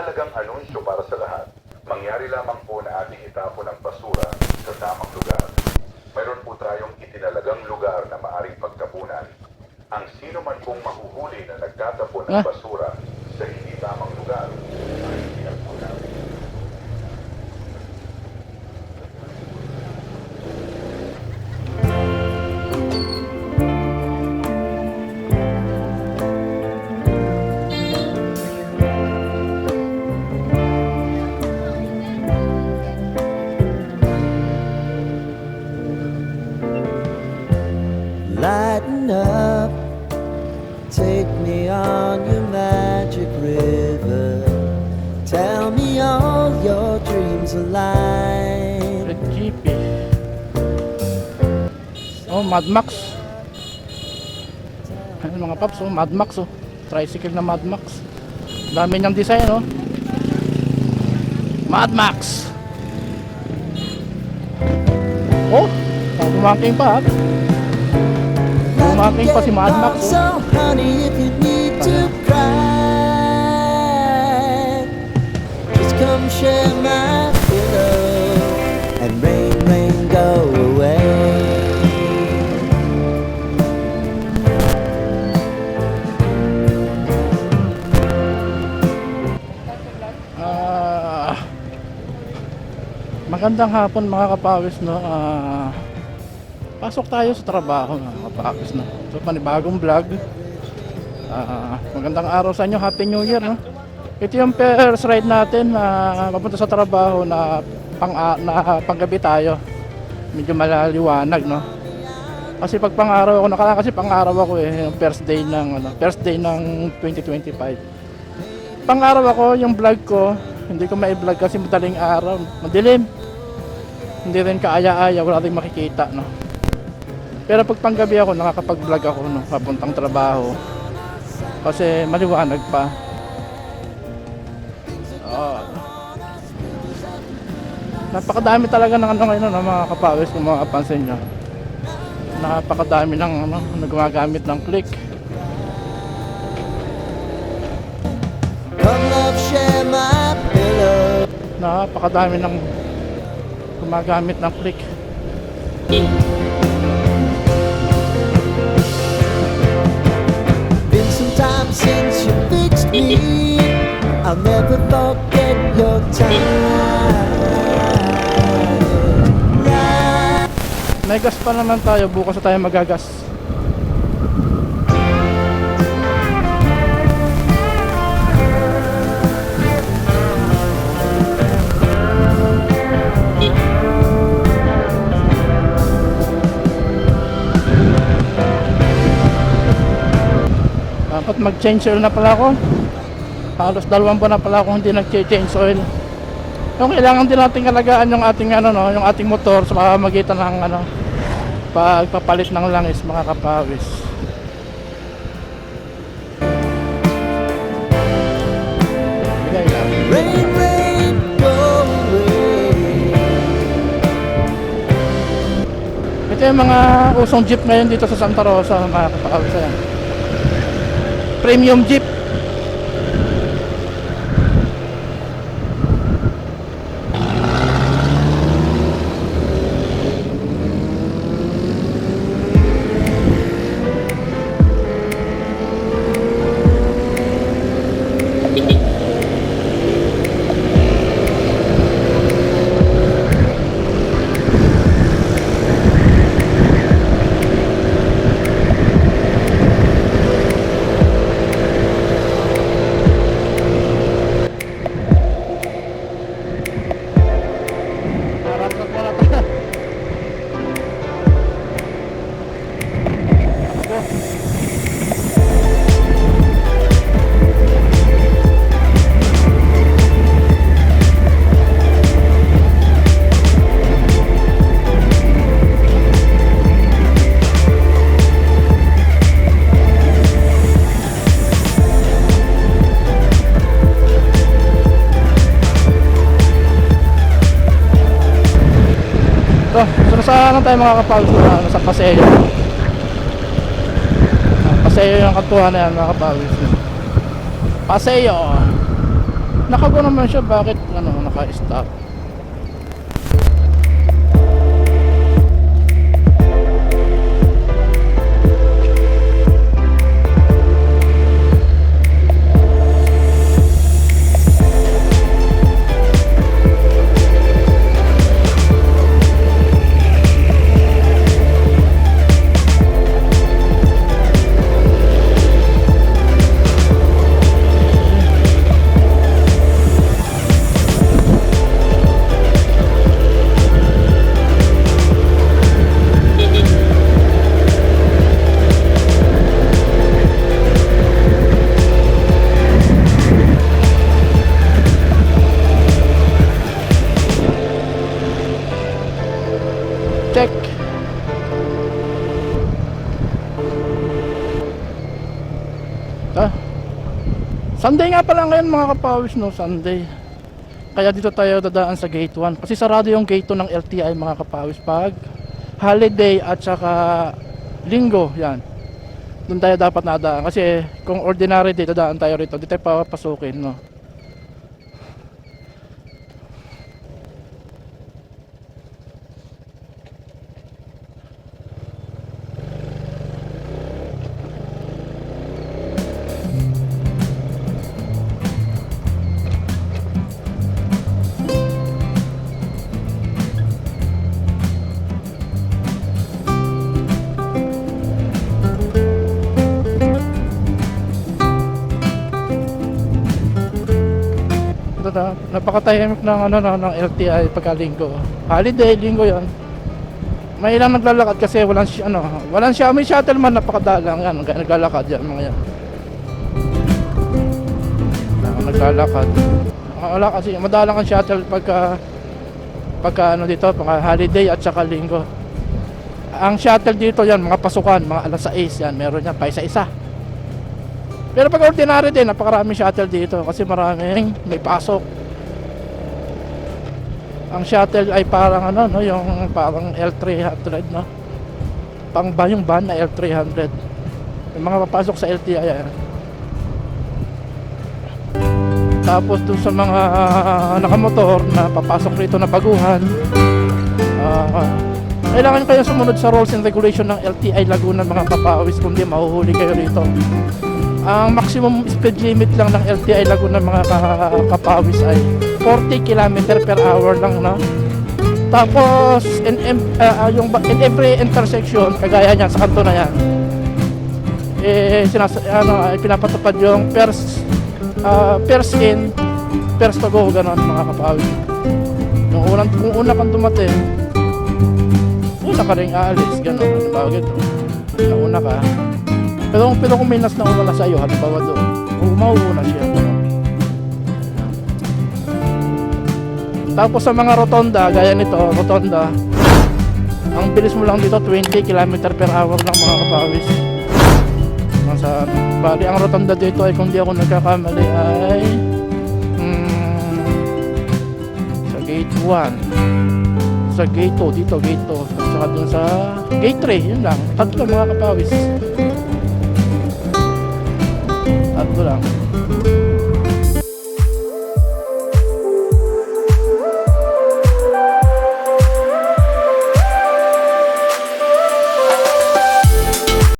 mahalagang anunsyo para sa lahat. Mangyari lamang po na ating itapon ang basura sa tamang lugar. Mayroon po tayong itinalagang lugar na maaring pagtapunan. Ang sino man pong mahuhuli na nagtatapon ng basura sa hindi tamang lugar ay tinagpunan. Lighten up, take me on your magic river. Tell me all your dreams align. Red GP. Oh, Mad Max. Ayun mga paps, oh, Mad Max, oh. Tricycle na Mad Max. Dami niyang design, oh. Mad Max. Oh, bumaking pa, ha. Bumaking pa si Mad Max, oh. So honey, if you need to cry, just come share my pillow and rain, rain, go away. Magandang hapon mga kapawis, no. Pasok tayo sa trabaho mga kapawis, no. So panibagong vlog. Magandang araw sa inyo, Happy New Year, no. Ito yung first ride natin na papunta sa trabaho na panggabi tayo. Medyo malaliwanag, no. Kasi pag pang-araw ako, kasi pang-araw ako yung first day ng 2025. Pang-araw ako, yung vlog ko, hindi ko mai-vlog kasi madaling araw, madilim. Hindi rin kaaya-aya, wala rin makikita, no. Pero pag panggabi ako, nakakapag-vlog ako, no, papuntang trabaho. Kasi maliwanag pa. Napakadami talaga ng ngayon, no, mga kapawis, kung makapansin nyo. Napakadami ng gumagamit ng click. Come love, share my pillow. Napakadami ng gumagamit ng click. Been some time since you fixed me. I'll never forget your time. May gas pa naman tayo, bukas na tayo magagas. Dapat mag-change oil na pala ako. Halos 2 buwan na pala ako hindi nag-change oil. Yung kailangan din natin alagaan yung ating yung ating motor sa pamamagitan ng pagpapalit ng langis, mga kapawis. Bigay lang. Rain, rain, go away. Ito yung mga usong jeep ngayon dito sa Santa Rosa, mga kapawis. Ayan. Premium jeep. So saan tayo mga kapawis na sa Paseo. Paseo yung katuhan na yan, mga kapawis. Paseo. Nakago naman siya, bakit naka-stop? Check. Sunday nga pala ngayon mga kapawis, no? Sunday. Kaya dito tayo dadaan sa gate 1 kasi sarado yung gate 2 ng LTI mga kapawis pag holiday at saka linggo, yan. Doon tayo dapat nadaan kasi kung ordinary day dadaan tayo rito, di tayo papasukin, no? Napakatahimik ng ng LTI pagka-linggo. Holiday linggo 'yon. May ilang naglalakad kasi walang siya may shuttle man, napakadalang yan, naglalakad yan mga yan. Naglalakad. Wala kasi madalang ang shuttle pagka dito, pagka holiday at saka linggo. Ang shuttle dito yan, mga pasukan, mga alas 6 yan, meron yan pa isa-isa. Pero pag ordinary din, napakaraming shuttle dito kasi maraming may pasok. Ang shuttle ay parang yung parang L300, no? Yung van na L300. Yung mga papasok sa LTI yan. Tapos dun sa mga nakamotor na papasok rito na baguhan, kailangan kayo sumunod sa rules and regulation ng LTI Laguna mga kapawis, kundi mahuhuli kayo rito. Ang maximum speed limit lang ng LTI Laguna mga kapawis ay 40 km per hour lang, no? Tapos in every intersection kagaya niyan sa kanto na yan, pinapatupad yung first in first to go, ganon mga kapawis. Kung una kang dumating, una ka rin aalis, ganon. Halimbawa gito, nauna ka, pero kung may nas na una sa iyo, halimbawa doon, mauuna siya, ganon. Tapos sa mga rotonda, gaya nito, rotonda, ang bilis mo lang dito 20 km per hour lang mga kapawis. Bali ang rotonda dito ay, kung di ako nagkakamali, ay sa gate 1, sa gate 2, dito gate 2, at saka dun sa gate 3, yun lang, tatlo mga kapawis, tatlo lang.